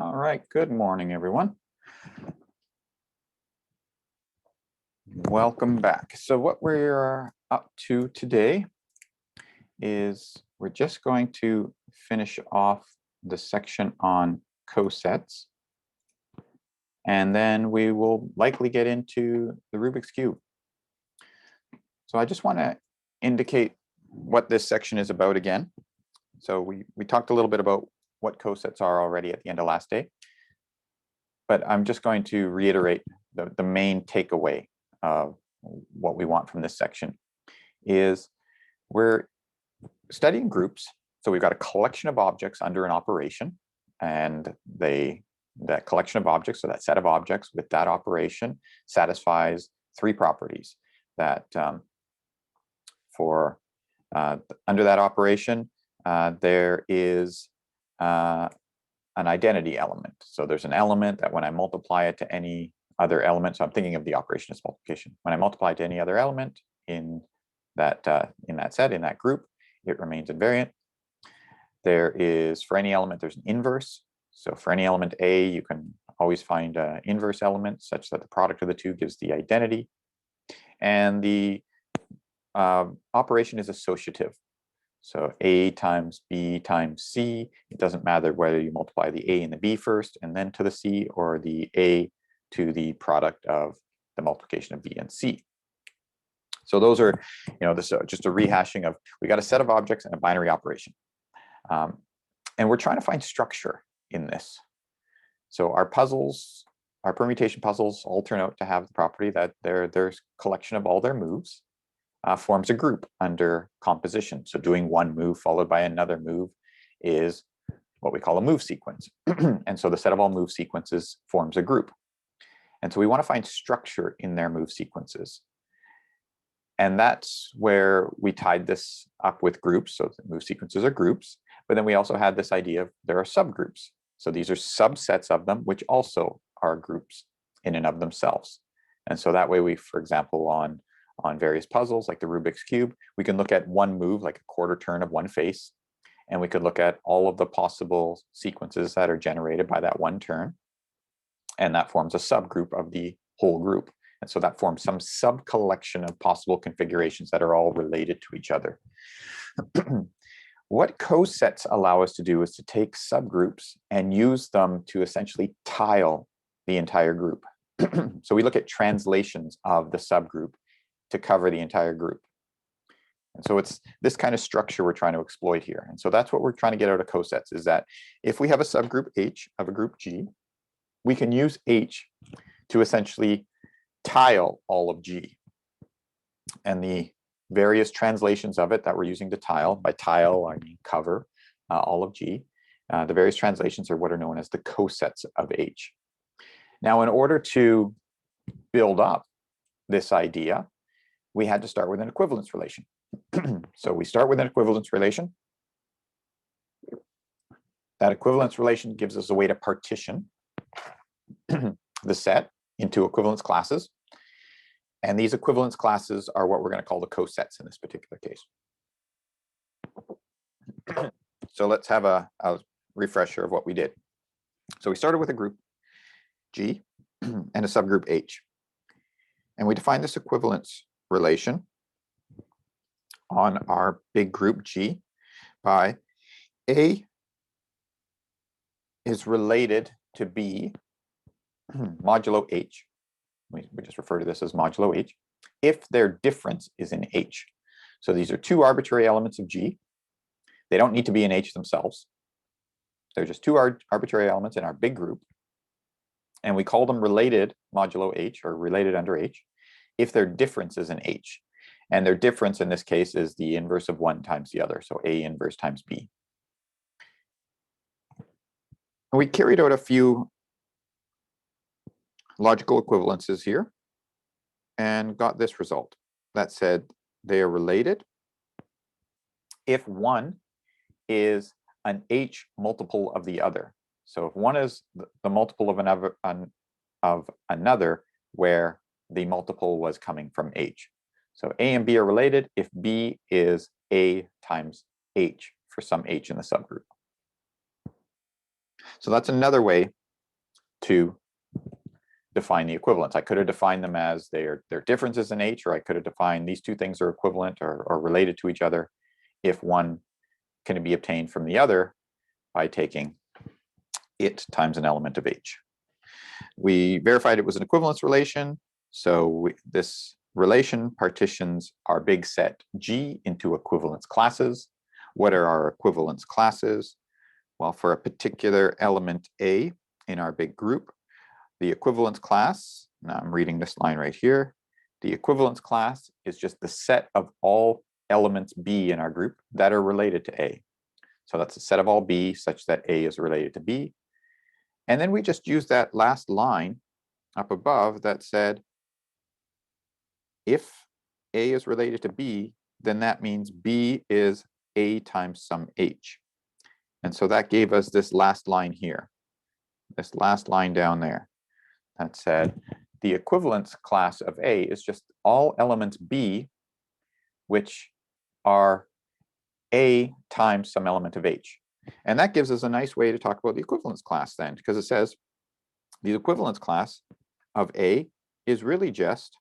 All right, good morning, everyone. Welcome back. So what we're up to today is we're just going to finish off the section on cosets, and then we will likely get into the Rubik's Cube. So I just want to indicate what this section is about again. So we talked a little bit about what cosets are already at the end of last day, but I'm just going to reiterate the main takeaway of what we want from this section is we're studying groups. So we've got a collection of objects under an operation, and that collection of objects, so that set of objects with that operation satisfies three properties. That under that operation, there is an identity element. So there's an element that when I multiply it to any other element, so I'm thinking of the operation as multiplication. When I multiply to any other element in that set, in that group, it remains invariant. There is, for any element, there's an inverse. So for any element A, you can always find an inverse element such that the product of the two gives the identity. And the operation is associative. So A times B times C, it doesn't matter whether you multiply the A and the B first and then to the C, or the A to the product of the multiplication of B and C. So those are, this just a rehashing of, we got a set of objects and a binary operation. And we're trying to find structure in this. So our puzzles, our permutation puzzles all turn out to have the property that their collection of all their moves forms a group under composition. So doing one move followed by another move is what we call a move sequence. And so the set of all move sequences forms a group. And so we want to find structure in their move sequences. And that's where we tied this up with groups. So the move sequences are groups, but then we also had this idea of there are subgroups. So these are subsets of them, which also are groups in and of themselves. And so that way we, for example, on various puzzles like the Rubik's Cube, we can look at one move, like a quarter turn of one face, and we could look at all of the possible sequences that are generated by that one turn. And that forms a subgroup of the whole group. And so that forms some sub-collection of possible configurations that are all related to each other. What cosets allow us to do is to take subgroups and use them to essentially tile the entire group. So we look at translations of the subgroup to cover the entire group. And so it's this kind of structure we're trying to exploit here. And so that's what we're trying to get out of cosets, is that if we have a subgroup H of a group G, we can use H to essentially tile all of G. And the various translations of it that we're using to tile, by tile I mean cover all of G, the various translations are what are known as the cosets of H. Now, in order to build up this idea, we had to start with an equivalence relation. So we start with an equivalence relation. That equivalence relation gives us a way to partition the set into equivalence classes. And these equivalence classes are what we're going to call the cosets in this particular case. So let's have a refresher of what we did. So we started with a group G and a subgroup H. And we defined this equivalence relation on our big group G by A is related to B modulo H. We just refer to this as modulo H, if their difference is in H. So these are two arbitrary elements of G. They don't need to be in H themselves. They're just two arbitrary elements in our big group. And we call them related modulo H, or related under H, if their difference is in H. And their difference in this case is the inverse of one times the other, so A inverse times B. And we carried out a few logical equivalences here and got this result that said they are related if one is an H multiple of the other. So if one is the multiple of another where the multiple was coming from H. So A and B are related if B is A times H for some H in the subgroup. So that's another way to define the equivalence. I could have defined them as their differences in H, or I could have defined these two things are equivalent or related to each other if one can be obtained from the other by taking it times an element of H. We verified it was an equivalence relation. So this relation partitions our big set G into equivalence classes. What are our equivalence classes? Well, for a particular element A in our big group, the equivalence class, now I'm reading this line right here, the equivalence class is just the set of all elements B in our group that are related to A. So that's a set of all B such that A is related to B. And then we just use that last line up above that said, if A is related to B, then that means B is A times some H. And so that gave us this last line here, this last line down there that said, the equivalence class of A is just all elements B, which are A times some element of H. And that gives us a nice way to talk about the equivalence class then, because it says the equivalence class of A is really just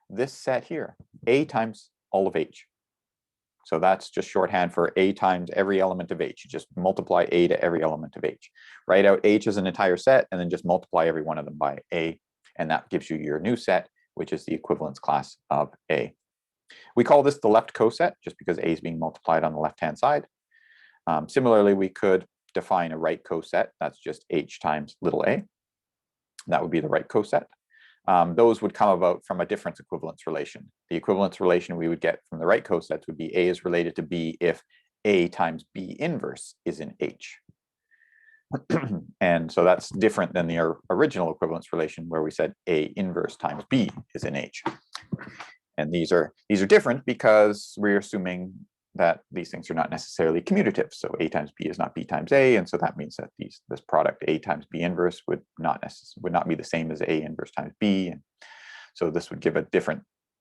this set here, A times all of H. So that's just shorthand for A times every element of H. You just multiply A to every element of H. Write out H as an entire set and then just multiply every one of them by A. And that gives you your new set, which is the equivalence class of A. We call this the left coset just because A is being multiplied on the left-hand side. Similarly, we could define a right coset. That's just H times little a. That would be the right coset. Those would come about from a difference equivalence relation. The equivalence relation we would get from the right cosets would be A is related to B if A times B inverse is in H. And so that's different than the original equivalence relation where we said A inverse times B is in H. And these are different because we're assuming that these things are not necessarily commutative. So A times B is not B times A, and so that means that this product A times B inverse would not be the same as A inverse times B, and so this would give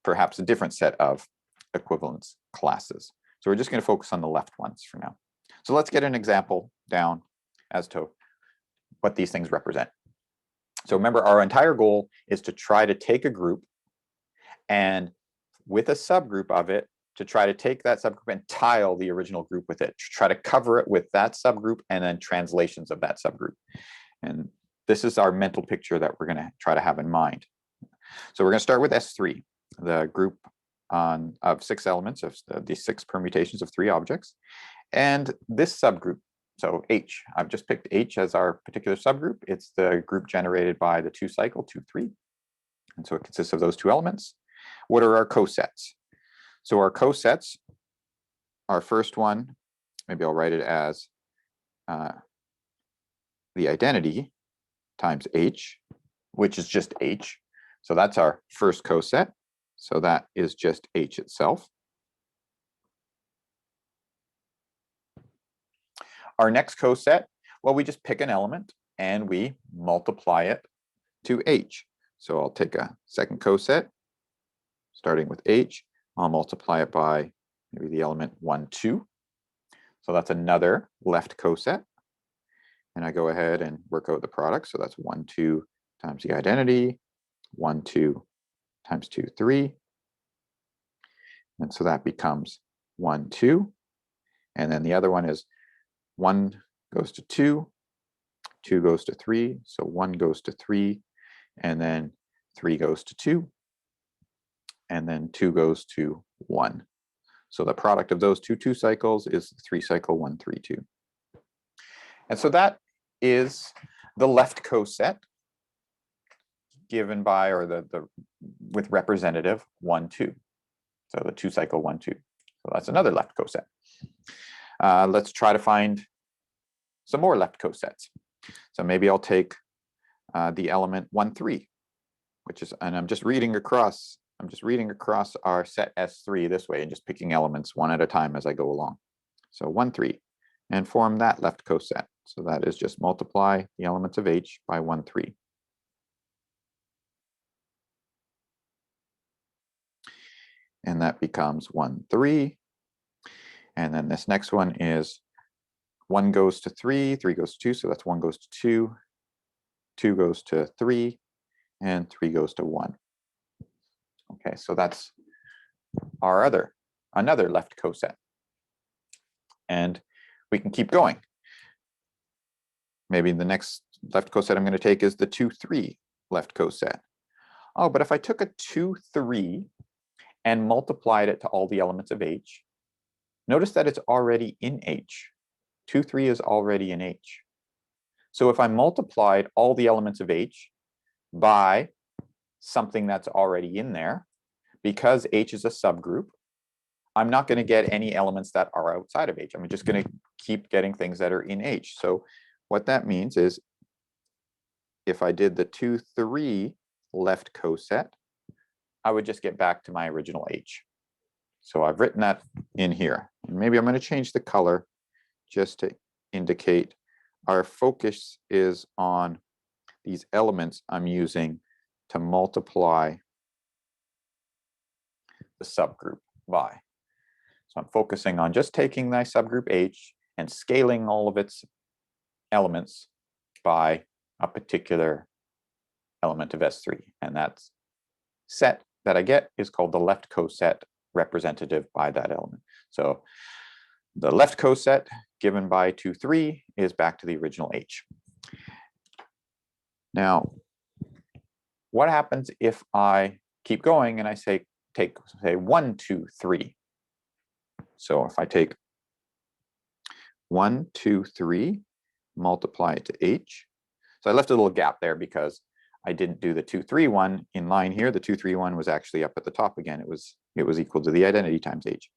perhaps a different set of equivalence classes. So we're just going to focus on the left ones for now. So let's get an example down as to what these things represent. So remember, our entire goal is to try to take a group and with a subgroup of it, to try to take that subgroup and tile the original group with it, try to cover it with that subgroup and then translations of that subgroup. And this is our mental picture that we're going to try to have in mind. So we're going to start with S3, the group of 6 elements of the 6 permutations of 3 objects. And this subgroup, so H, I've just picked H as our particular subgroup. It's the group generated by the 2 cycle, 2, 3. And so it consists of those 2 elements. What are our cosets? So our cosets, our first one, maybe I'll write it as the identity times H, which is just H. So that's our first coset. So that is just H itself. Our next coset, well, we just pick an element and we multiply it to H. So I'll take a second coset, starting with H. I'll multiply it by maybe the element 1, 2. So that's another left coset. And I go ahead and work out the product. So that's 1, 2 times the identity, 1, 2 times 2, 3. And so that becomes 1, 2. And then the other one is 1 goes to 2, 2 goes to 3. So 1 goes to 3, and then 3 goes to 2. And then 2 goes to 1. So the product of those 2 cycles is 3 cycle 1, 3, 2. And so that is the left coset given by, or with representative 1, 2. So the 2 cycle 1, 2. So that's another left coset. Let's try to find some more left cosets. So maybe I'll take the element 1, 3, which is, and I'm just reading across our set S3 this way and just picking elements one at a time as I go along. So 1, 3, and form that left coset. So that is just multiply the elements of H by 1, 3. And that becomes 1, 3. And then this next one is 1 goes to 3, 3 goes to 2, so that's 1 goes to 2, 2 goes to 3, and 3 goes to 1. Okay, so that's our another left coset. And we can keep going. Maybe the next left coset I'm going to take is the 2, 3 left coset. Oh, but if I took a 2, 3 and multiplied it to all the elements of H, notice that it's already in H. 2, 3 is already in H. So if I multiplied all the elements of H by something that's already in there, because H is a subgroup, I'm not going to get any elements that are outside of H. I'm just going to keep getting things that are in H. So what that means is if I did the 2, 3 left coset, I would just get back to my original H. So I've written that in here. And maybe I'm going to change the color just to indicate our focus is on these elements I'm using to multiply the subgroup by. So I'm focusing on just taking my subgroup H and scaling all of its elements by a particular element of S3. And that set that I get is called the left coset representative by that element. So the left coset given by 2, 3 is back to the original H. Now, what happens if I keep going and I take 1, 2, 3? So if I take 1, 2, 3, multiply it to H. So I left a little gap there because I didn't do the 2, 3 one in line here. The 2, 3 one was actually up at the top again. It was equal to the identity times H.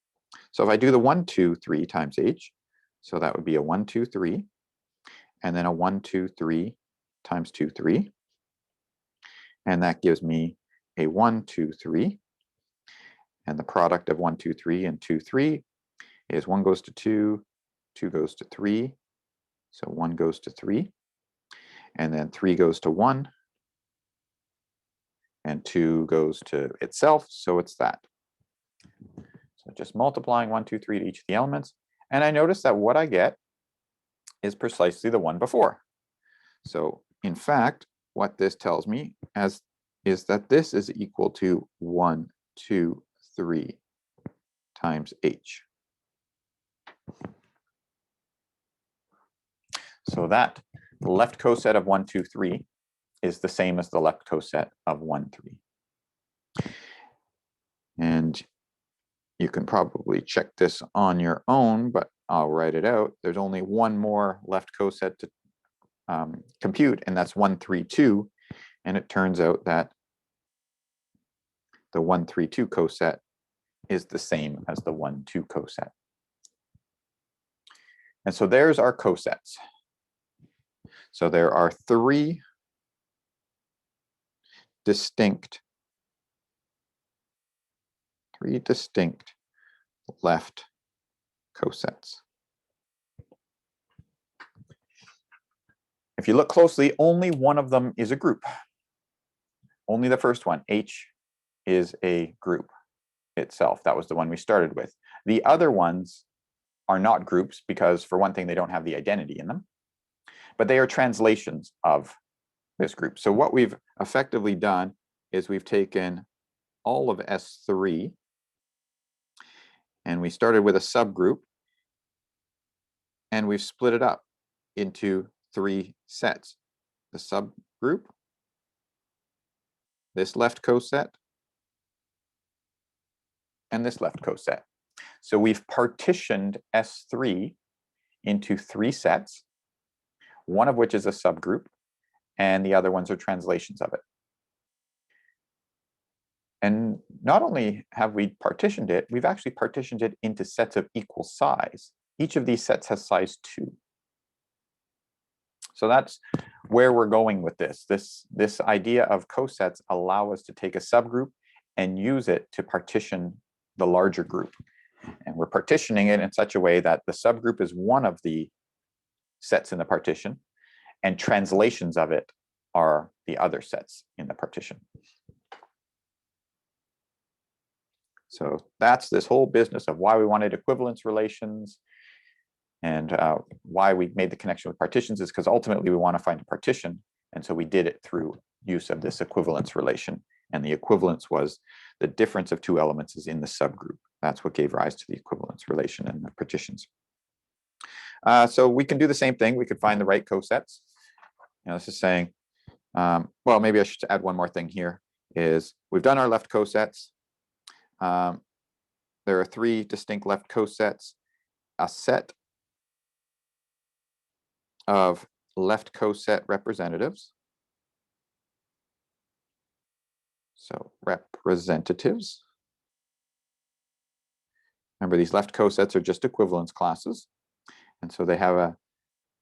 So if I do the 1, 2, 3 times H, so that would be a 1, 2, 3, and then a 1, 2, 3 times 2, 3. And that gives me a 1, 2, 3. And the product of 1, 2, 3 and 2, 3 is 1 goes to 2, 2 goes to 3. So 1 goes to 3. And then 3 goes to 1. And 2 goes to itself. So it's that. So just multiplying 1, 2, 3 to each of the elements. And I notice that what I get is precisely the one before. So in fact, what this tells me is that this is equal to 1, 2, 3 times H. So that left coset of 1, 2, 3 is the same as the left coset of 1, 3. And you can probably check this on your own, but I'll write it out. There's only one more left coset to compute, and that's 1, 3, 2. And it turns out that the 1, 3, 2 coset is the same as the 1, 2 coset. And so there's our cosets. So there are 3 distinct left cosets. If you look closely, only one of them is a group. Only the first one, H, is a group itself. That was the one we started with. The other ones are not groups because, for one thing, they don't have the identity in them, but they are translations of this group. So what we've effectively done is we've taken all of S3 and we started with a subgroup and we've split it up into 3 sets. The subgroup, this left coset, and this left coset. So we've partitioned S3 into 3 sets, one of which is a subgroup, and the other ones are translations of it. And not only have we partitioned it, we've actually partitioned it into sets of equal size. Each of these sets has size 2. So that's where we're going with this. This idea of cosets allow us to take a subgroup and use it to partition the larger group. And we're partitioning it in such a way that the subgroup is one of the sets in the partition, and translations of it are the other sets in the partition. So that's this whole business of why we wanted equivalence relations And why we made the connection with partitions is because ultimately we want to find a partition. And so we did it through use of this equivalence relation. And the equivalence was the difference of two elements is in the subgroup. That's what gave rise to the equivalence relation and the partitions. So we can do the same thing. We could find the right cosets. This is saying, well, maybe I should add one more thing here, is we've done our left cosets. There are three distinct left cosets. A set of left coset representatives. So representatives. Remember, these left cosets are just equivalence classes. And so they have a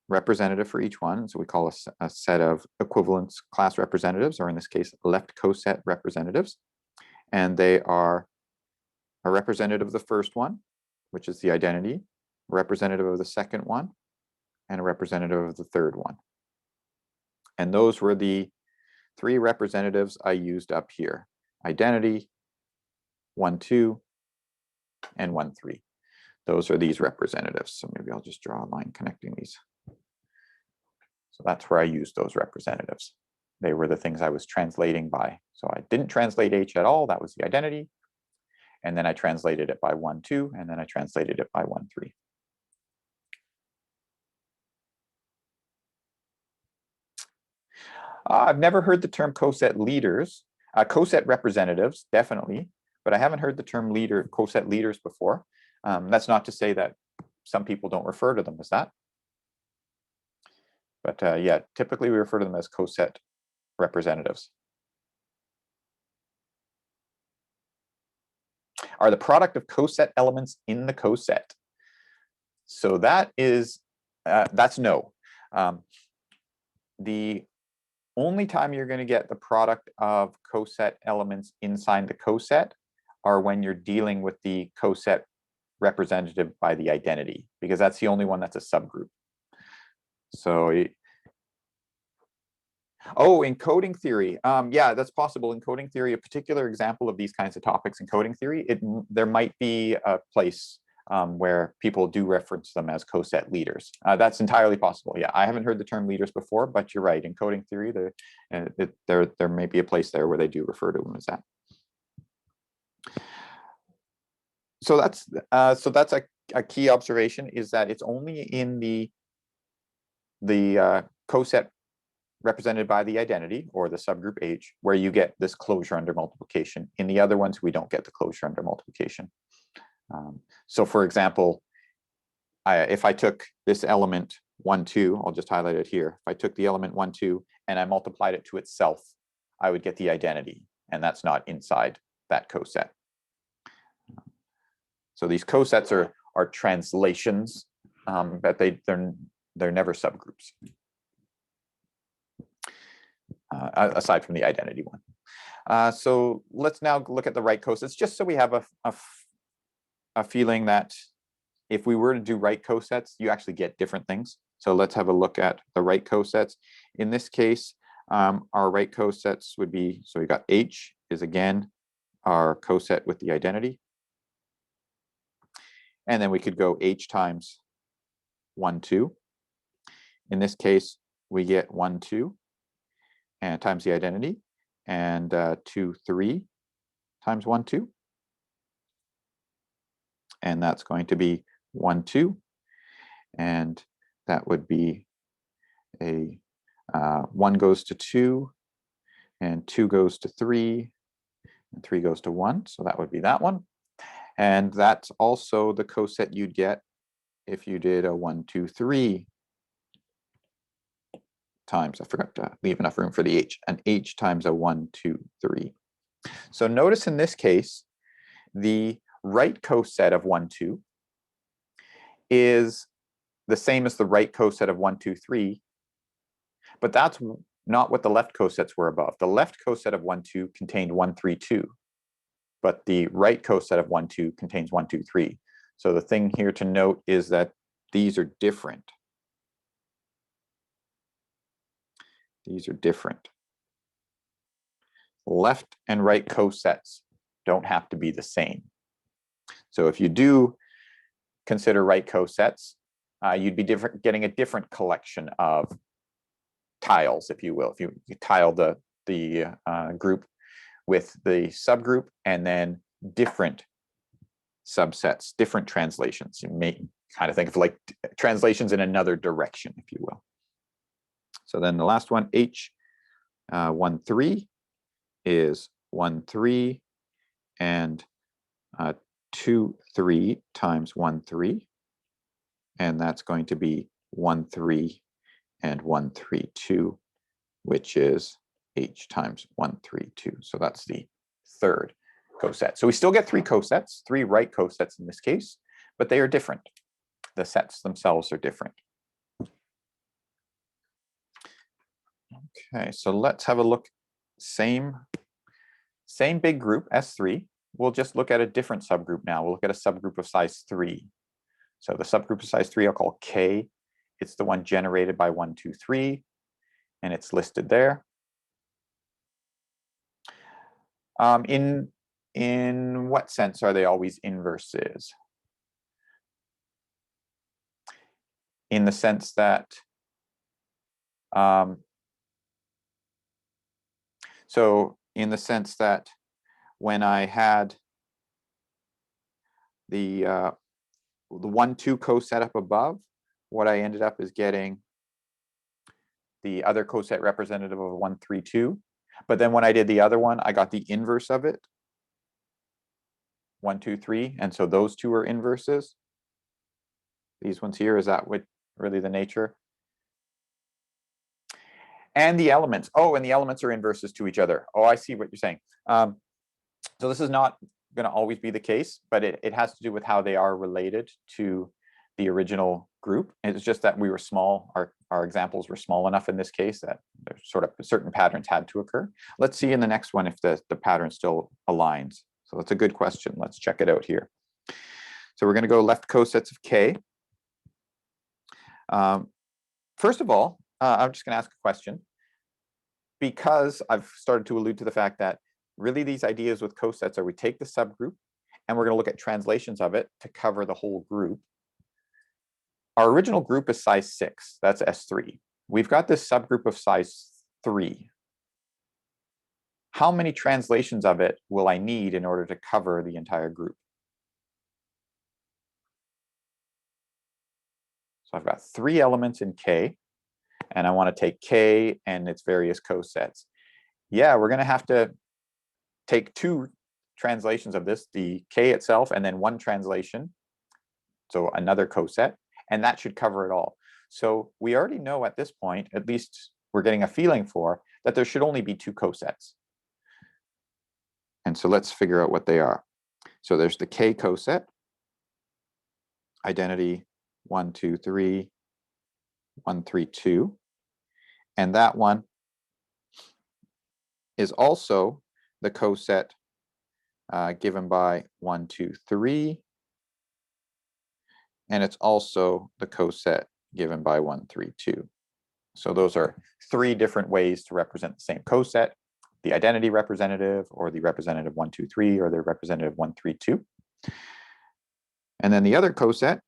representative for each one. So we call a set of equivalence class representatives, or in this case, left coset representatives. And they are a representative of the first one, which is the identity, a representative of the second one, and a representative of the third one. And those were the three representatives I used up here: identity, 1, 2, and 1, 3. Those are these representatives. So maybe I'll just draw a line connecting these. So that's where I used those representatives. They were the things I was translating by. So I didn't translate H at all. That was the identity. And then I translated it by 1, 2, and then I translated it by 1, 3. I've never heard the term coset leaders. Coset representatives, definitely, but I haven't heard the term coset leaders before. That's not to say that some people don't refer to them as that. But yeah, typically we refer to them as coset representatives. Are the product of coset elements in the coset? So that is, that's no. The only time you're going to get the product of coset elements inside the coset are when you're dealing with the coset representative by the identity, because that's the only one that's a subgroup. So, in coding theory, yeah, that's possible. In coding theory, a particular example of these kinds of topics in coding theory, there might be a place where people do reference them as coset leaders. That's entirely possible. Yeah, I haven't heard the term leaders before, but you're right. In coding theory, there may be a place there where they do refer to them as that. So that's a key observation, is that it's only in the coset represented by the identity, or the subgroup H, where you get this closure under multiplication. In the other ones, we don't get the closure under multiplication. So for example, if I took this element 1, 2, I'll just highlight it here. If I took the element 1, 2, and I multiplied it to itself, I would get the identity, and that's not inside that coset. So these cosets are translations, but they're never subgroups, aside from the identity one. So let's now look at the right cosets, just so we have a feeling that if we were to do right cosets, you actually get different things. So let's have a look at the right cosets. In this case, our right cosets would be, so we got H is again our coset with the identity. And then we could go H times 1, 2. In this case, we get 1, 2 and times the identity, and 2, 3 times 1, 2. And that's going to be 1, 2. And that would be a 1 goes to 2, and 2 goes to 3, and 3 goes to 1. So that would be that one. And that's also the coset you'd get if you did a 1, 2, 3 times, I forgot to leave enough room for the H, an H times a 1, 2, 3. So notice in this case, the right coset of 1, 2 is the same as the right coset of 1, 2, 3, but that's not what the left cosets were above. The left coset of 1, 2 contained 1, 3, 2, but the right coset of 1, 2 contains 1, 2, 3. So the thing here to note is that these are different. These are different. Left and right cosets don't have to be the same. So if you do consider right cosets, you'd be getting a different collection of tiles, if you will. If you tile the group with the subgroup and then different subsets, different translations. You may kind of think of like translations in another direction, if you will. So then the last one, H 1, 3 is 1, 3 and 2, 3 times 1, 3. And that's going to be 1, 3 and 1, 3, 2, which is H times 1, 3, 2. So that's the third coset. So we still get 3 cosets, 3 right cosets in this case, but they are different. The sets themselves are different. Okay, so let's have a look. Same big group, S3. We'll just look at a different subgroup now. We'll look at a subgroup of size 3. So the subgroup of size 3 I'll call K. It's the one generated by 1, 2, 3, and it's listed there. In what sense are they always inverses? In the sense that, when I had the 1, 2 coset up above, what I ended up is getting the other coset representative of 1, 3, 2. But then when I did the other one, I got the inverse of it, 1, 2, 3. And so those two are inverses. These ones here, is that what really the nature? And the elements. Oh, and the elements are inverses to each other. Oh, I see what you're saying. So this is not going to always be the case, but it has to do with how they are related to the original group. It's just that we were small. Our examples were small enough in this case that there's sort of certain patterns had to occur. Let's see in the next one if the pattern still aligns. So that's a good question. Let's check it out here. So we're going to go left cosets of K. First of all, I'm just going to ask a question, because I've started to allude to the fact that really these ideas with cosets are we take the subgroup and we're going to look at translations of it to cover the whole group. Our original group is size 6. That's S3. We've got this subgroup of size 3. How many translations of it will I need in order to cover the entire group? So I've got 3 elements in K, and I want to take K and its various cosets. Yeah, we're going to have to take 2 translations of this, the K itself, and then 1 translation, so another coset, and that should cover it all. So we already know at this point, at least we're getting a feeling for, that there should only be 2 cosets. And so let's figure out what they are. So there's the K coset, identity 1, 2, 3, 1, 3, 2. And that one is also the coset given by 1, 2, 3. And it's also the coset given by 1, 3, 2. So those are 3 different ways to represent the same coset: the identity representative, or the representative 1, 2, 3, or the representative 1, 3, 2. And then the other coset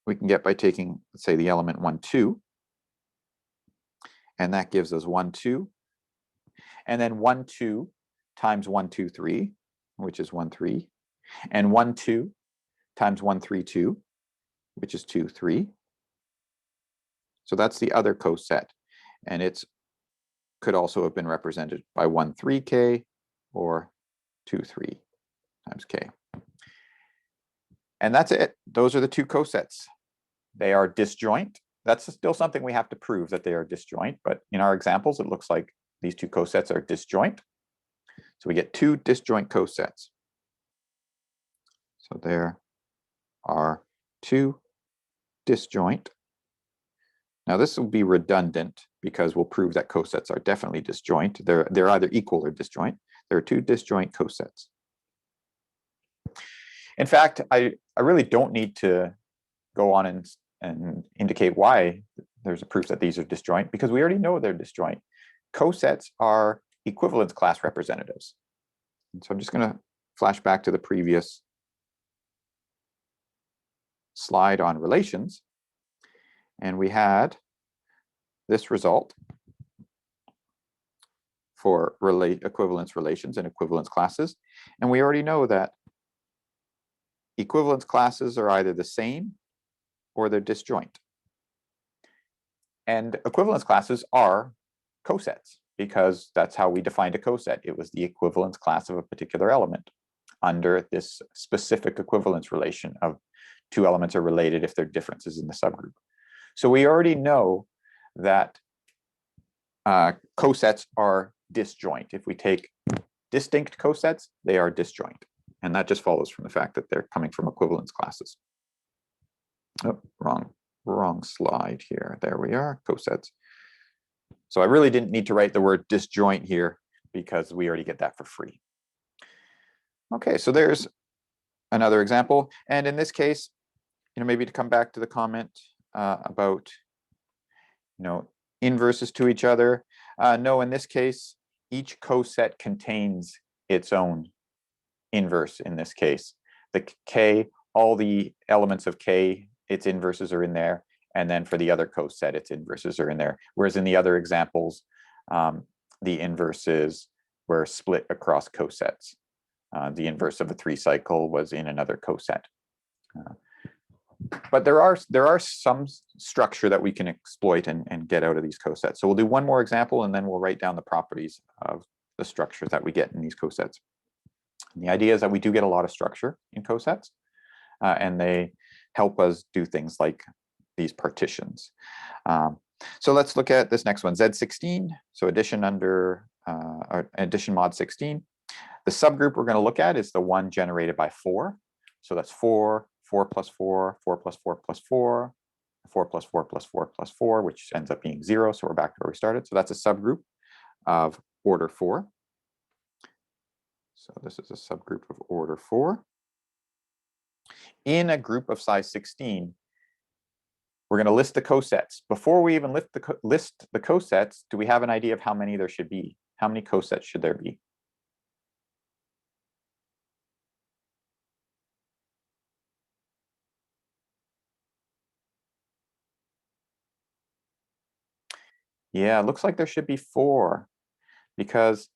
we can get by taking, let's say, the element 1, 2. And that gives us 1, 2. And then 1, 2 times 1, 2, 3, which is 1, 3. And 1, 2 times 1, 3, 2, which is 2, 3. So that's the other coset. And it could also have been represented by 1, 3K or 2, 3 times K. And that's it. Those are the 2 cosets. They are disjoint. That's still something we have to prove, that they are disjoint. But in our examples, it looks like these 2 cosets are disjoint. So we get 2 disjoint cosets. So there are 2 disjoint. Now this will be redundant because we'll prove that cosets are definitely disjoint. They're either equal or disjoint. There are 2 disjoint cosets. In fact, I really don't need to go on and indicate why there's a proof that these are disjoint, because we already know they're disjoint. Cosets are equivalence class representatives. And so I'm just going to flash back to the previous slide on relations. And we had this result for equivalence relations and equivalence classes. And we already know that equivalence classes are either the same or they're disjoint. And equivalence classes are cosets, because that's how we defined a coset. It was the equivalence class of a particular element under this specific equivalence relation of two elements are related if there are differences in the subgroup. So we already know that cosets are disjoint. If we take distinct cosets, they are disjoint. And that just follows from the fact that they're coming from equivalence classes. Oh, wrong slide here. There we are, cosets. So I really didn't need to write the word disjoint here because we already get that for free. Okay, so there's another example. And in this case, maybe to come back to the comment about, inverses to each other. No, in this case, each coset contains its own inverse in this case. The K, all the elements of K, its inverses are in there. And then for the other coset, its inverses are in there. Whereas in the other examples, the inverses were split across cosets. The inverse of a 3-cycle was in another coset. But there are some structure that we can exploit and get out of these cosets. So we'll do one more example, and then we'll write down the properties of the structures that we get in these cosets. And the idea is that we do get a lot of structure in cosets, and they help us do things like these partitions. So let's look at this next one, Z16. So addition under addition mod 16. The subgroup we're going to look at is the one generated by 4. So that's 4, 4 plus 4, 4 plus 4 plus 4, 4 plus 4 plus 4 plus 4, which ends up being 0. So we're back to where we started. So that's a subgroup of order 4. So this is a subgroup of order 4. In a group of size 16, we're going to list the cosets. Before we even list the cosets, do we have an idea of how many there should be? How many cosets should there be? Yeah, it looks like there should be 4, because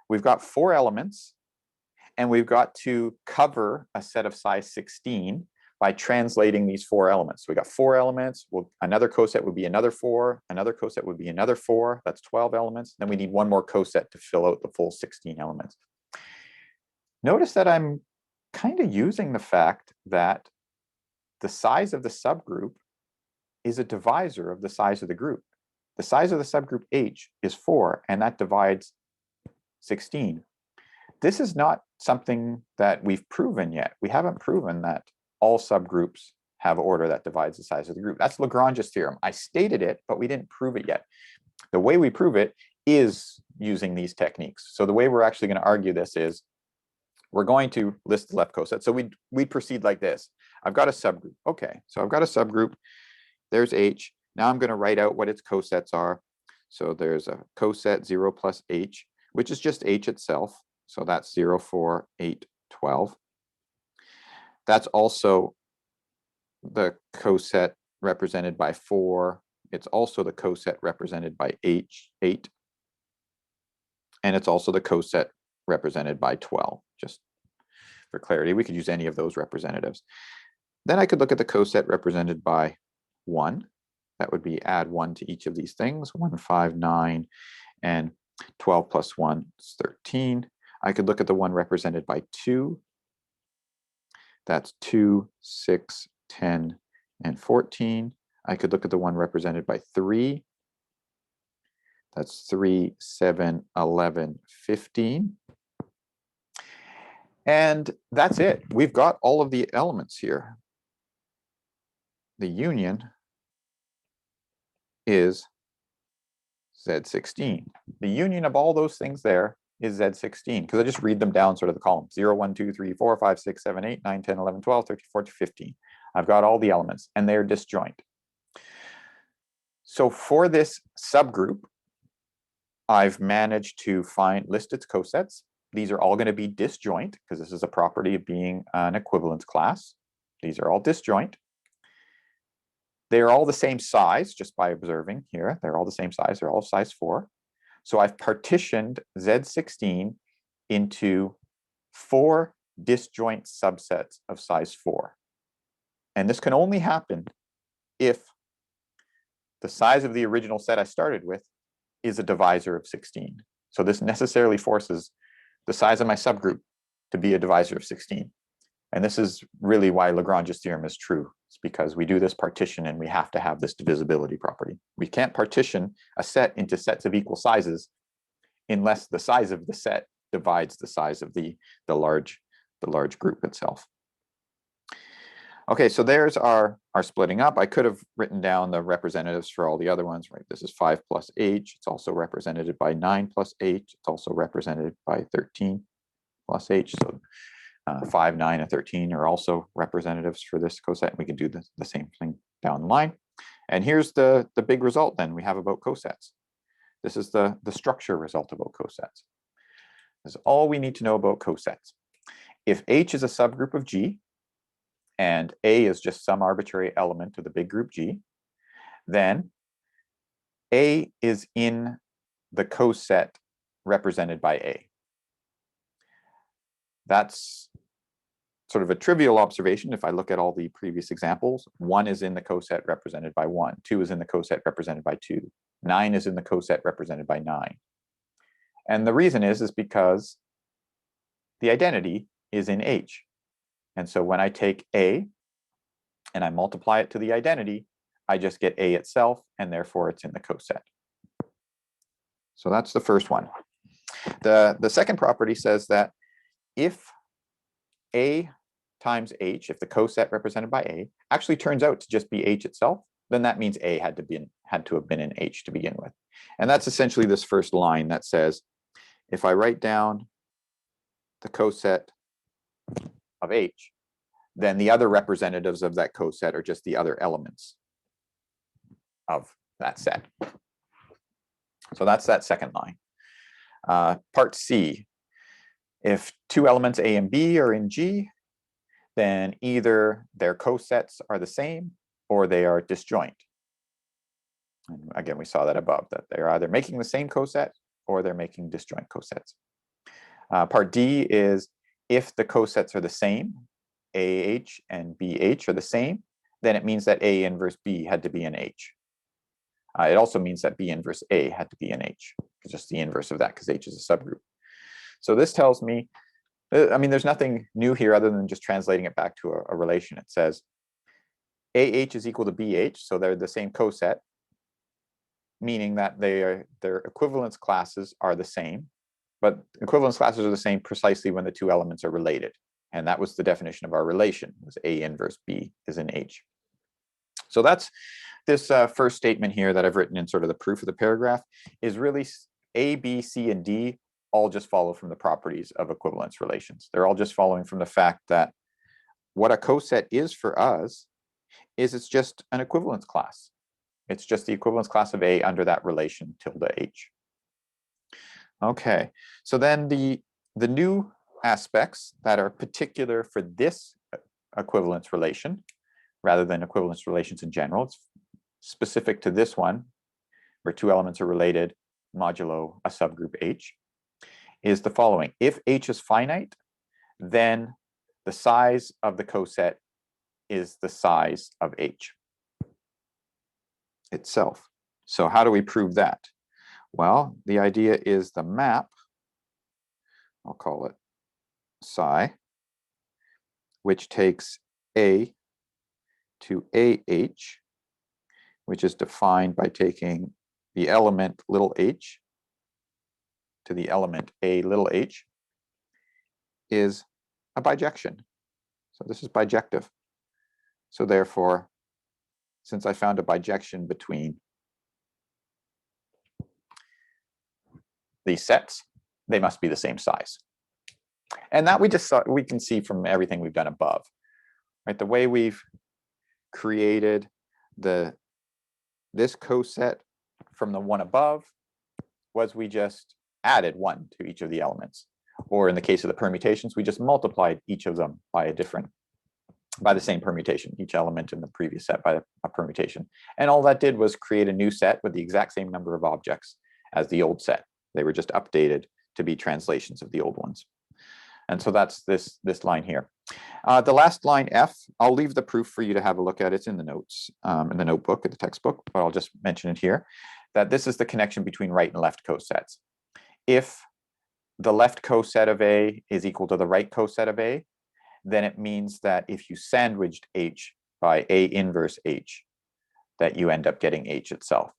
we've got 4 elements, and we've got to cover a set of size 16 by translating these 4 elements. So we got 4 elements. Another coset would be another 4. Another coset would be another 4. That's 12 elements. Then we need one more coset to fill out the full 16 elements. Notice that I'm kind of using the fact that the size of the subgroup is a divisor of the size of the group. The size of the subgroup H is 4, and that divides 16. This is not something that we've proven yet. We haven't proven that all subgroups have order that divides the size of the group. That's Lagrange's theorem. I stated it, but we didn't prove it yet. The way we prove it is using these techniques. So the way we're actually going to argue this is we're going to list the left coset. So we'd proceed like this. I've got a subgroup. Okay, so I've got a subgroup. There's H. Now I'm going to write out what its cosets are. So there's a coset 0 plus H, which is just H itself. So that's 0, 4, 8, 12. That's also the coset represented by 4. It's also the coset represented by H, 8. And it's also the coset represented by 12. Just for clarity, we could use any of those representatives. Then I could look at the coset represented by 1. That would be add 1 to each of these things. 1, 5, 9, and 12 plus 1 is 13. I could look at the one represented by 2. That's 2, 6, 10, and 14. I could look at the one represented by 3. That's 3, 7, 11, 15. And that's it. We've got all of the elements here. The union is Z16. The union of all those things there is Z16, because I just read them down sort of the columns. 0, 1, 2, 3, 4, 5, 6, 7, 8, 9, 10, 11, 12, 13, 14, 15. I've got all the elements, and they're disjoint. So for this subgroup, I've managed to list its cosets. These are all going to be disjoint, because this is a property of being an equivalence class. These are all disjoint. They're all the same size, just by observing here. They're all the same size. They're all size 4. So I've partitioned Z16 into 4 disjoint subsets of size 4. And this can only happen if the size of the original set I started with is a divisor of 16. So this necessarily forces the size of my subgroup to be a divisor of 16. And this is really why Lagrange's theorem is true. It's because we do this partition and we have to have this divisibility property. We can't partition a set into sets of equal sizes unless the size of the set divides the size of the large group itself. Okay, so there's our splitting up. I could have written down the representatives for all the other ones, right? This is 5 plus h. It's also represented by 9 plus h. It's also represented by 13 plus h. So 5, 9, and 13 are also representatives for this coset. We can do the same thing down the line. And here's the big result then we have about cosets. This is the structure result about cosets. This is all we need to know about cosets. If H is a subgroup of G, and A is just some arbitrary element of the big group G, then A is in the coset represented by A. That's sort of a trivial observation. If I look at all the previous examples, 1 is in the coset represented by 1, 2 is in the coset represented by 2, 9 is in the coset represented by 9. And the reason is because the identity is in H. And so when I take A and I multiply it to the identity, I just get A itself, and therefore it's in the coset. So that's the first one. The second property says that if A times H, if the coset represented by A actually turns out to just be H itself, then that means A had to have been in H to begin with. And that's essentially this first line that says, if I write down the coset of H, then the other representatives of that coset are just the other elements of that set. So that's that second line. Part C, if 2 elements A and B are in G, then either their cosets are the same or they are disjoint. And again, we saw that above, that they're either making the same coset or they're making disjoint cosets. Part D is if the cosets are the same, AH and BH are the same, then it means that A inverse B had to be in H. It also means that B inverse A had to be in H, just the inverse of that because H is a subgroup. So this tells me, I mean, there's nothing new here other than just translating it back to a relation. It says AH is equal to BH, so they're the same coset, meaning that their equivalence classes are the same, but equivalence classes are the same precisely when the 2 elements are related. And that was the definition of our relation, was A inverse B is in H. So that's this first statement here that I've written in sort of the proof of the paragraph is really A, B, C, and D all just follow from the properties of equivalence relations. They're all just following from the fact that what a coset is for us is it's just an equivalence class. It's just the equivalence class of A under that relation tilde H. Okay, so then the new aspects that are particular for this equivalence relation, rather than equivalence relations in general, it's specific to this one, where 2 elements are related modulo a subgroup H, is the following. If H is finite, then the size of the coset is the size of H itself. So how do we prove that? Well, the idea is the map, I'll call it psi, which takes A to AH, which is defined by taking the element little h to the element A little h, is a bijection. So this is bijective. So therefore, since I found a bijection between these sets, they must be the same size. And that we can see from everything we've done above, right? The way we've created this coset from the one above was we just added 1 to each of the elements. Or in the case of the permutations, we just multiplied each of them by a different by the same permutation, each element in the previous set by a permutation. And all that did was create a new set with the exact same number of objects as the old set. They were just updated to be translations of the old ones. And so that's this line here. The last line, F, I'll leave the proof for you to have a look at. It's in the notes, in the notebook, in the textbook, but I'll just mention it here, that this is the connection between right and left cosets. If the left coset of A is equal to the right coset of A, then it means that if you sandwiched H by A inverse H, that you end up getting H itself.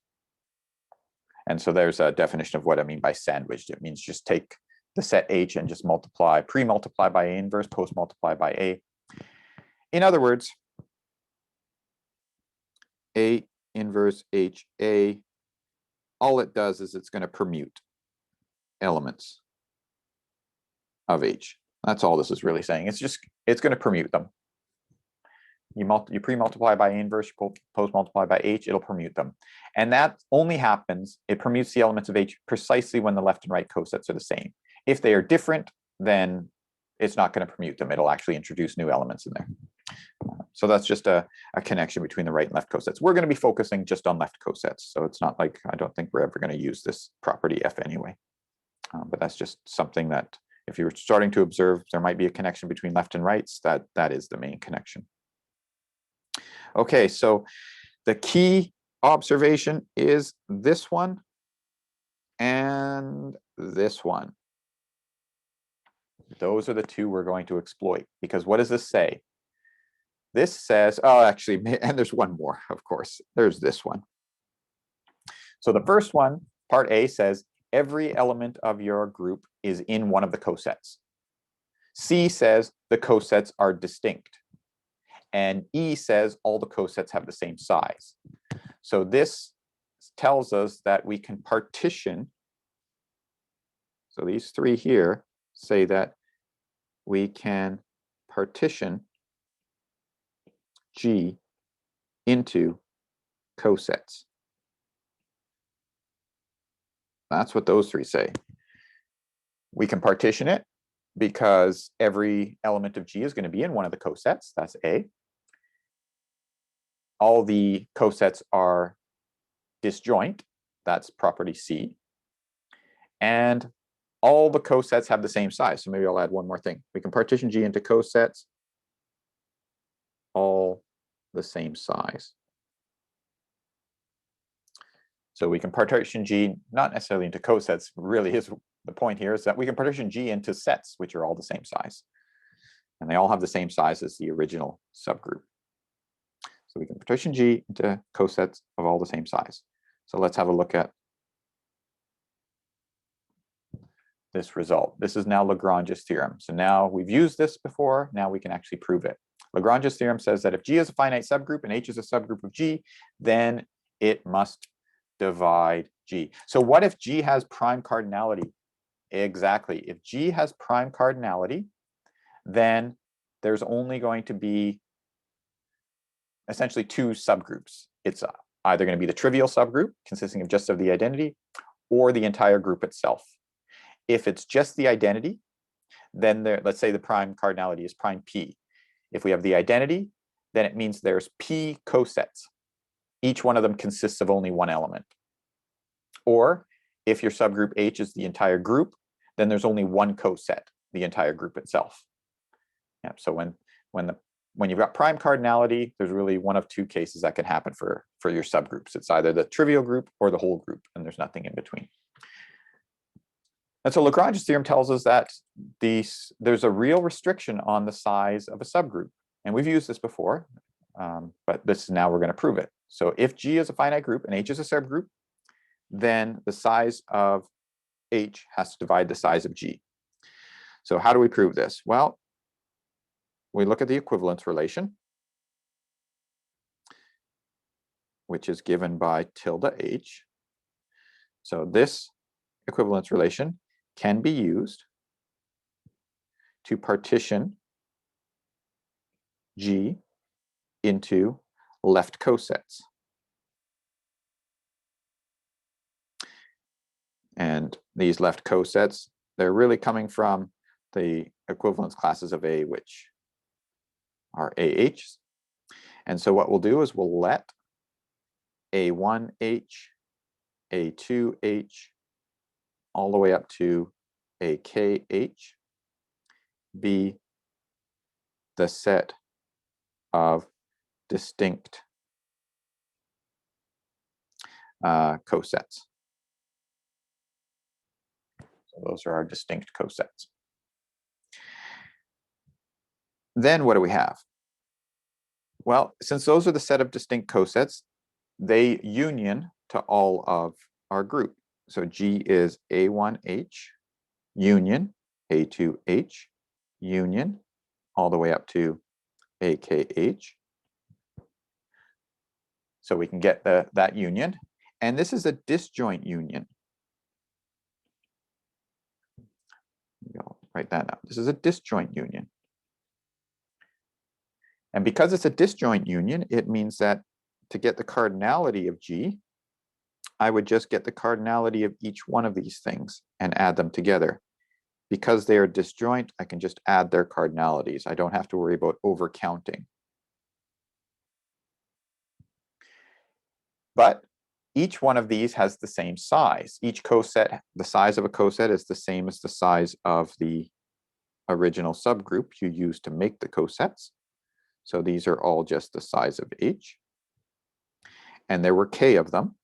And so there's a definition of what I mean by sandwiched. It means just take the set H and just multiply, pre-multiply by A inverse, post-multiply by A. In other words, A inverse H A, all it does is it's going to permute elements of H. That's all this is really saying. It's going to permute them. You pre-multiply by A inverse, post-multiply by H, it'll permute them. And that only happens, it permutes the elements of H precisely when the left and right cosets are the same. If they are different, then it's not going to permute them. It'll actually introduce new elements in there. So that's just a connection between the right and left cosets. We're going to be focusing just on left cosets. So it's not like, I don't think we're ever going to use this property F anyway. But that's just something that if you're starting to observe, there might be a connection between left and rights, that is the main connection. Okay, so the key observation is this one and this one. Those are the two we're going to exploit, because what does this say? This says, oh, actually, and there's one more, of course. There's this one. So the first one, part A, says every element of your group is in one of the cosets. C says the cosets are distinct. And E says all the cosets have the same size. So this tells us that we can partition. So these three here say that we can partition G into cosets. That's what those three say. We can partition it because every element of G is going to be in one of the cosets. That's A. All the cosets are disjoint. That's property C. And all the cosets have the same size. So maybe I'll add one more thing. We can partition G into cosets, all the same size. So we can partition G not necessarily into cosets, really is the point here is that we can partition G into sets, which are all the same size. And they all have the same size as the original subgroup. So we can partition G into cosets of all the same size. So let's have a look at this result. This is now Lagrange's theorem. So now we've used this before, now we can actually prove it. Lagrange's theorem says that if G is a finite subgroup and H is a subgroup of G, then it must divide G. So what if G has prime cardinality? Exactly. If G has prime cardinality, then there's only going to be essentially two subgroups. It's either going to be the trivial subgroup consisting of just of the identity or the entire group itself. If it's just the identity, then let's say the prime cardinality is prime P. If we have the identity, then it means there's P cosets. Each one of them consists of only one element. Or if your subgroup H is the entire group, then there's only one coset, the entire group itself. Yeah, so when you've got prime cardinality, there's really one of two cases that can happen for your subgroups. It's either the trivial group or the whole group, and there's nothing in between. And so Lagrange's theorem tells us that there's a real restriction on the size of a subgroup. And we've used this before, but this is now we're going to prove it. So if G is a finite group and H is a subgroup, then the size of H has to divide the size of G. So how do we prove this? Well, we look at the equivalence relation, which is given by tilde H. So this equivalence relation can be used to partition G into left cosets. And these left cosets, they're really coming from the equivalence classes of A, which our AHs. And so what we'll do is we'll let A1H, A2H, all the way up to AKH be the set of distinct cosets. So those are our distinct cosets. Then what do we have? Well, since those are the set of distinct cosets, they union to all of our group. So G is A1H union A2H union all the way up to AKH. So we can get that union. And this is a disjoint union. I'll write that out. This is a disjoint union. And because it's a disjoint union, it means that to get the cardinality of G, I would just get the cardinality of each one of these things and add them together. Because they are disjoint, I can just add their cardinalities. I don't have to worry about overcounting. But each one of these has the same size. Each coset, the size of a coset is the same as the size of the original subgroup you used to make the cosets. So these are all just the size of H. And there were K of them.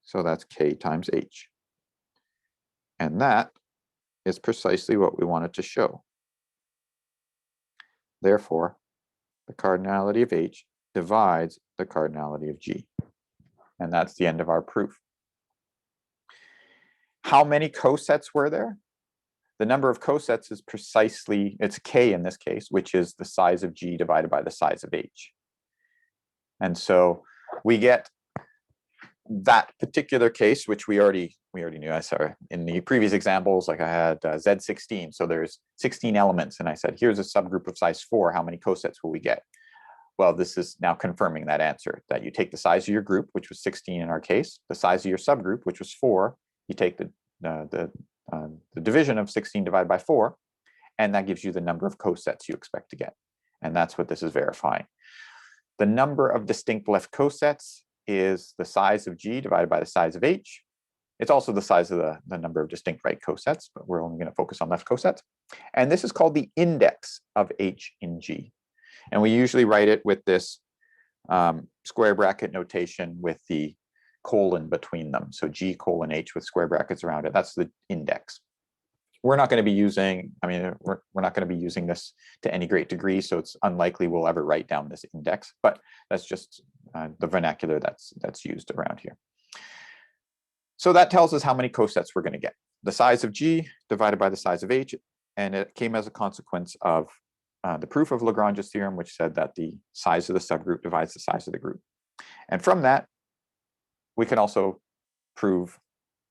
So that's K times H. And that is precisely what we wanted to show. Therefore, the cardinality of H divides the cardinality of G. And that's the end of our proof. How many cosets were there? The number of cosets is precisely, it's K in this case, which is the size of G divided by the size of H. And so we get that particular case, which we already knew. I saw in the previous examples, like I had Z16. So there's 16 elements. And I said, here's a subgroup of size 4. How many cosets will we get? Well, this is now confirming that answer, that you take the size of your group, which was 16 in our case, the size of your subgroup, which was 4. You take the division of 16 divided by 4, and that gives you the number of cosets you expect to get. And that's what this is verifying. The number of distinct left cosets is the size of G divided by the size of H. It's also the size of the number of distinct right cosets, but we're only going to focus on left cosets. And this is called the index of H in G. And we usually write it with this square bracket notation with the colon between them. So G colon H with square brackets around it. That's the index. We're not going to be using, we're not going to be using this to any great degree, so it's unlikely we'll ever write down this index, but that's just the vernacular that's used around here. So that tells us how many cosets we're going to get. The size of G divided by the size of H, and it came as a consequence of the proof of Lagrange's theorem, which said that the size of the subgroup divides the size of the group. And from that, we can also prove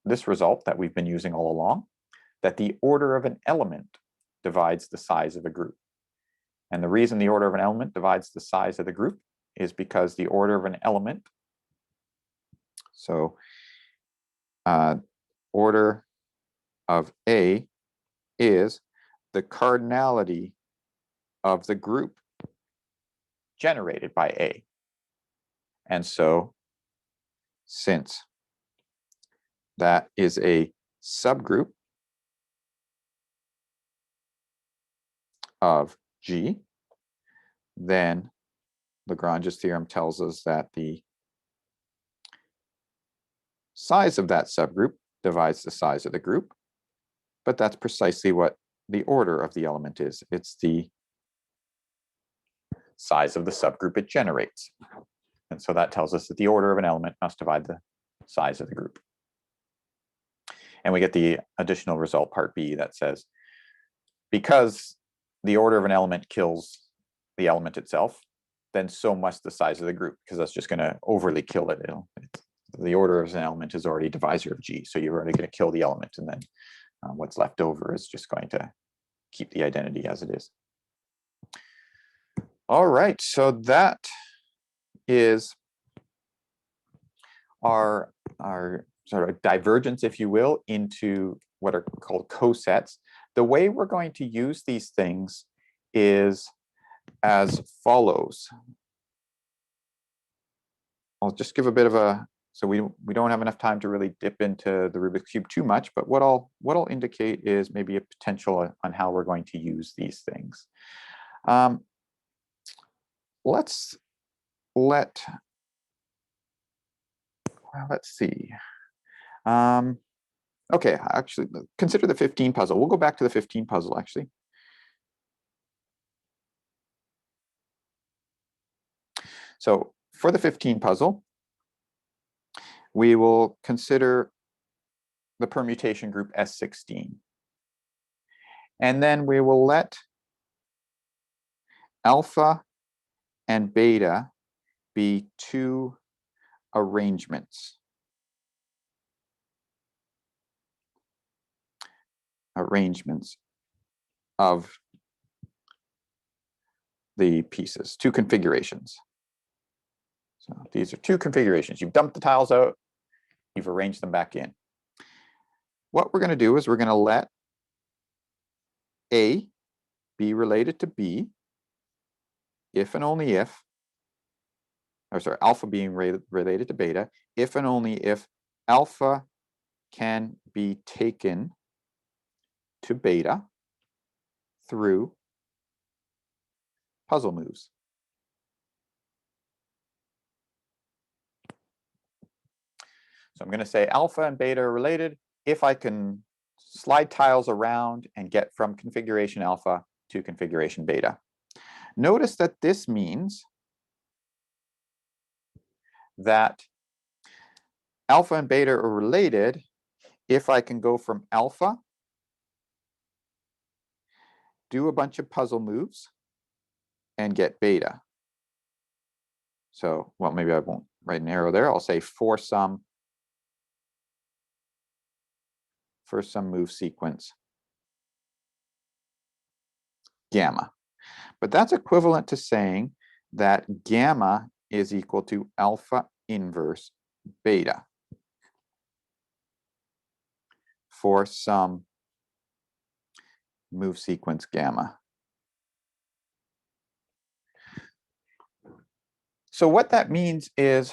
this result that we've been using all along, that the order of an element divides the size of a group. And the reason the order of an element divides the size of the group is because the order of an element, so order of A is the cardinality of the group generated by A. And so since that is a subgroup of G, then Lagrange's theorem tells us that the size of that subgroup divides the size of the group, but that's precisely what the order of the element is. It's the size of the subgroup it generates. And so that tells us that the order of an element must divide the size of the group. And we get the additional result, part B, that says, because the order of an element kills the element itself, then so must the size of the group, because that's just going to overly kill it. The order of an element is already divisor of G, so you're already going to kill the element, and then what's left over is just going to keep the identity as it is. All right, so that is our sort of divergence, if you will, into what are called cosets. The way we're going to use these things is as follows. I'll just give a bit of a, so we don't have enough time to really dip into the Rubik's Cube too much, but what I'll indicate is maybe a potential on how we're going to use these things. Let's see. Okay, actually, consider the 15 puzzle. We'll go back to the 15 puzzle, actually. So for the 15 puzzle, we will consider the permutation group S16. And then we will let alpha and beta be two arrangements. Of the pieces, two configurations. So these are two configurations. You've dumped the tiles out, you've arranged them back in. What we're going to do is we're going to let A be related to B if and only if, or sorry, alpha being related to beta, if and only if alpha can be taken to beta through puzzle moves. So I'm going to say alpha and beta are related if I can slide tiles around and get from configuration alpha to configuration beta. Notice that this means that alpha and beta are related if I can go from alpha, do a bunch of puzzle moves, and get beta. So, well, maybe I won't write an arrow there. I'll say for some move sequence gamma. But that's equivalent to saying that gamma is equal to alpha inverse beta for some move sequence gamma. So what that means is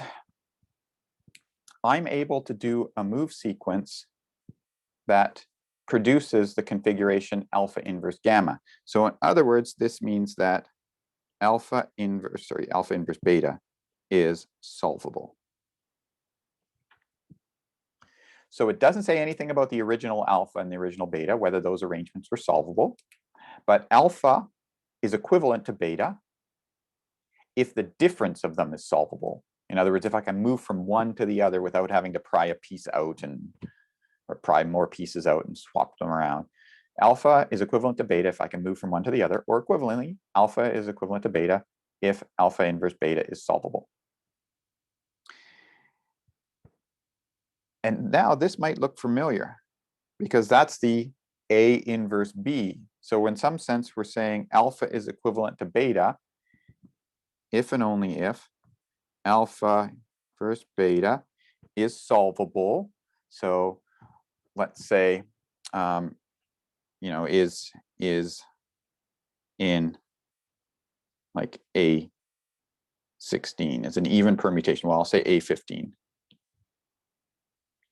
I'm able to do a move sequence that produces the configuration alpha inverse gamma. So in other words, this means that alpha inverse beta is solvable. So it doesn't say anything about the original alpha and the original beta, whether those arrangements were solvable, but alpha is equivalent to beta if the difference of them is solvable. In other words, if I can move from one to the other without having to pry a piece out or pry more pieces out and swap them around. Alpha is equivalent to beta if I can move from one to the other, or equivalently, alpha is equivalent to beta if alpha inverse beta is solvable. And now this might look familiar because that's the A inverse B. So in some sense, we're saying alpha is equivalent to beta if and only if alpha inverse beta is solvable. So let's say, is in like A16 is an even permutation. Well, I'll say A15,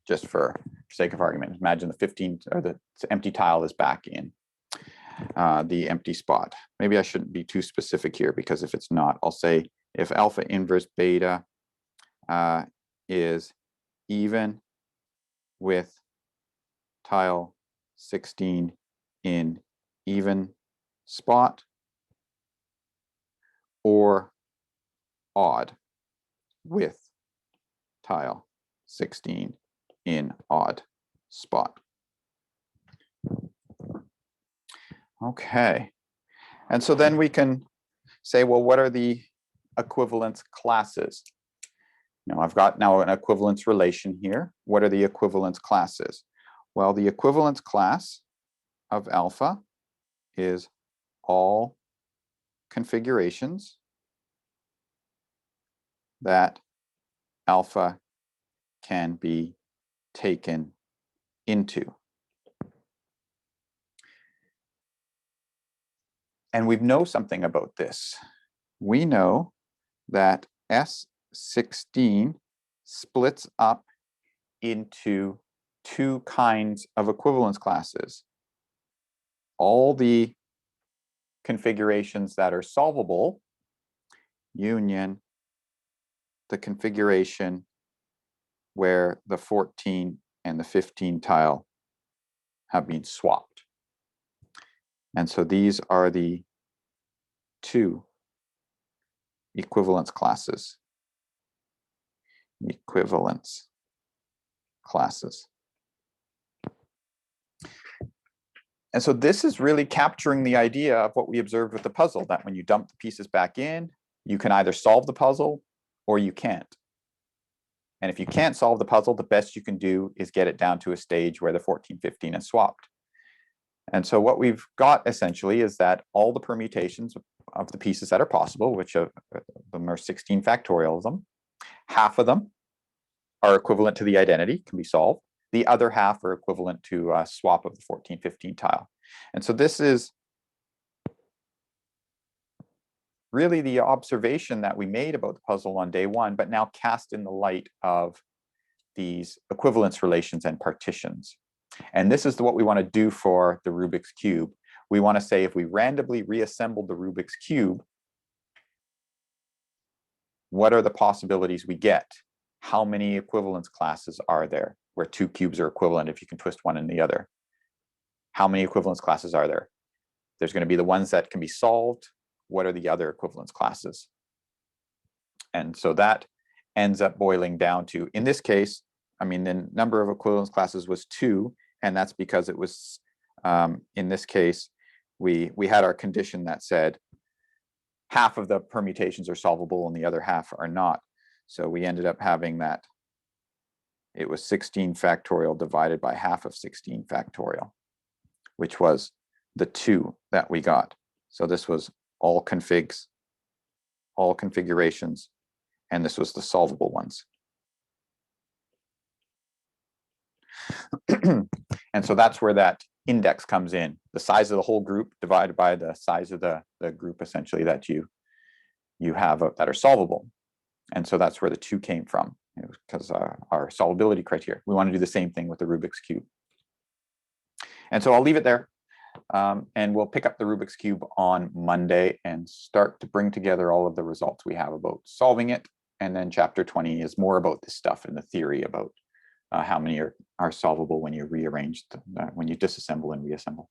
just for sake of argument. Imagine the 15 or the empty tile is back in the empty spot. Maybe I shouldn't be too specific here because if it's not, I'll say if alpha inverse beta is even with tile 16 in even spot or odd with tile 16 in odd spot. Okay, and so then we can say, well, what are the equivalence classes? Now I've got now an equivalence relation here. What are the equivalence classes? Well, the equivalence class of alpha is all configurations that alpha can be taken into. And we know something about this. We know that S16 splits up into two kinds of equivalence classes. All the configurations that are solvable union the configuration where the 14 and the 15 tile have been swapped. And so these are the two equivalence classes. Equivalence classes. And so this is really capturing the idea of what we observed with the puzzle, that when you dump the pieces back in, you can either solve the puzzle or you can't. And if you can't solve the puzzle, the best you can do is get it down to a stage where the 14, 15 is swapped. And so what we've got essentially is that all the permutations of the pieces that are possible, which of them are 16 factorial of them, half of them are equivalent to the identity, can be solved. The other half are equivalent to a swap of the 14, 15 tile. And so this is really the observation that we made about the puzzle on day one, but now cast in the light of these equivalence relations and partitions. And this is what we want to do for the Rubik's Cube. We want to say if we randomly reassembled the Rubik's Cube, what are the possibilities we get? How many equivalence classes are there where two cubes are equivalent if you can twist one and the other? How many equivalence classes are there? There's going to be the ones that can be solved. What are the other equivalence classes? And so that ends up boiling down to, in this case, I mean, the number of equivalence classes was 2, and that's because it was, in this case, we had our condition that said half of the permutations are solvable and the other half are not. So we ended up having that it was 16 factorial divided by half of 16 factorial, which was the 2 that we got. So this was all configs, all configurations, and this was the solvable ones. And so that's where that index comes in, the size of the whole group divided by the size of the group essentially that you have that are solvable. And so that's where the 2 came from, because our solvability criteria. We want to do the same thing with the Rubik's Cube. And so I'll leave it there. And we'll pick up the Rubik's Cube on Monday and start to bring together all of the results we have about solving it. And then chapter 20 is more about this stuff and the theory about how many are solvable when you rearrange, when you disassemble and reassemble.